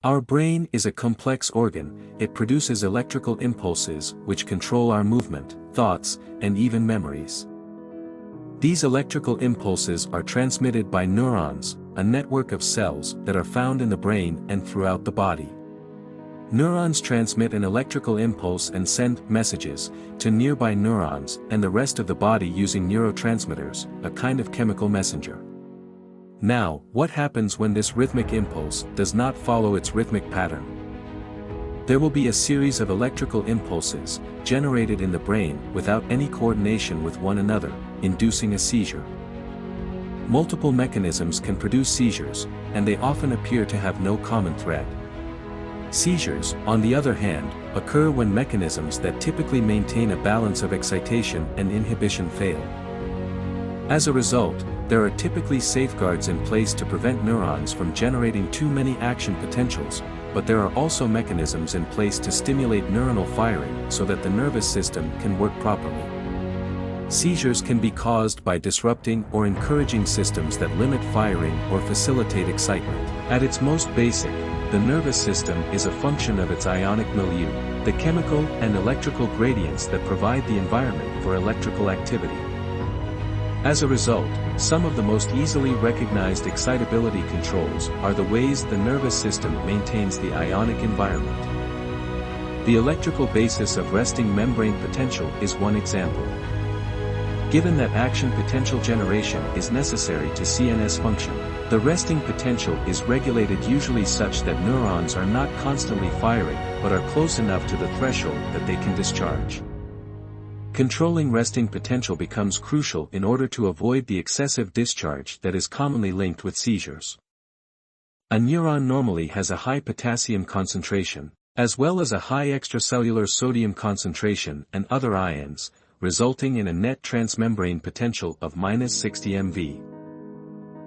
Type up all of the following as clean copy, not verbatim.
Our brain is a complex organ. It produces electrical impulses which control our movement, thoughts, and even memories. These electrical impulses are transmitted by neurons, a network of cells that are found in the brain and throughout the body. Neurons transmit an electrical impulse and send messages to nearby neurons and the rest of the body using neurotransmitters, a kind of chemical messenger. Now, what happens when this rhythmic impulse does not follow its rhythmic pattern? There will be a series of electrical impulses generated in the brain without any coordination with one another, inducing a seizure. Multiple mechanisms can produce seizures, and they often appear to have no common thread. Seizures, on the other hand, occur when mechanisms that typically maintain a balance of excitation and inhibition fail. As a result, there are typically safeguards in place to prevent neurons from generating too many action potentials, but there are also mechanisms in place to stimulate neuronal firing so that the nervous system can work properly. Seizures can be caused by disrupting or encouraging systems that limit firing or facilitate excitement. At its most basic, the nervous system is a function of its ionic milieu, the chemical and electrical gradients that provide the environment for electrical activity. As a result, some of the most easily recognized excitability controls are the ways the nervous system maintains the ionic environment. The electrical basis of resting membrane potential is one example. Given that action potential generation is necessary to CNS function, the resting potential is regulated usually such that neurons are not constantly firing but are close enough to the threshold that they can discharge. Controlling resting potential becomes crucial in order to avoid the excessive discharge that is commonly linked with seizures. A neuron normally has a high potassium concentration, as well as a high extracellular sodium concentration and other ions, resulting in a net transmembrane potential of -60 MV.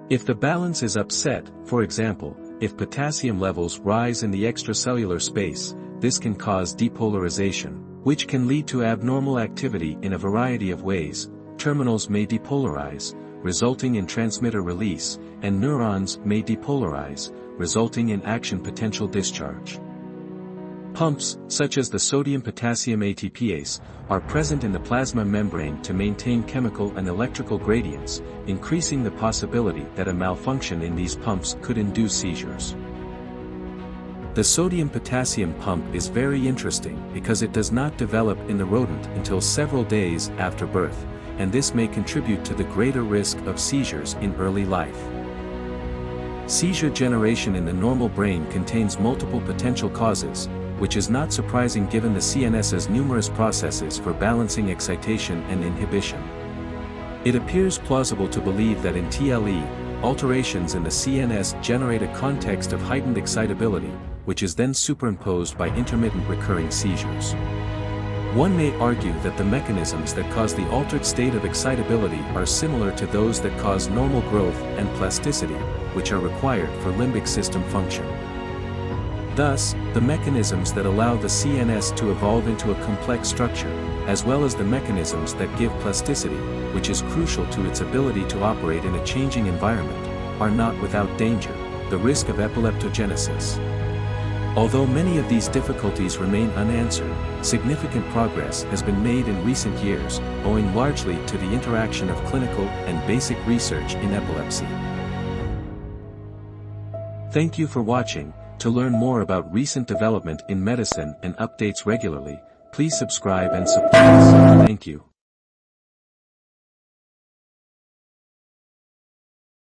If the balance is upset, for example, if potassium levels rise in the extracellular space, this can cause depolarization, which can lead to abnormal activity in a variety of ways. Terminals may depolarize, resulting in transmitter release, and neurons may depolarize, resulting in action potential discharge. Pumps, such as the sodium-potassium ATPase, are present in the plasma membrane to maintain chemical and electrical gradients, increasing the possibility that a malfunction in these pumps could induce seizures. The sodium-potassium pump is very interesting because it does not develop in the rodent until several days after birth, and this may contribute to the greater risk of seizures in early life. Seizure generation in the normal brain contains multiple potential causes, which is not surprising given the CNS's numerous processes for balancing excitation and inhibition. It appears plausible to believe that in TLE, alterations in the CNS generate a context of heightened excitability, which is then superimposed by intermittent recurring seizures. One may argue that the mechanisms that cause the altered state of excitability are similar to those that cause normal growth and plasticity, which are required for limbic system function. Thus, the mechanisms that allow the CNS to evolve into a complex structure, as well as the mechanisms that give plasticity, which is crucial to its ability to operate in a changing environment, are not without danger, the risk of epileptogenesis. Although many of these difficulties remain unanswered, significant progress has been made in recent years, owing largely to the interaction of clinical and basic research in epilepsy. Thank you for watching. To learn more about recent development in medicine and updates regularly, please subscribe and support us. Thank you.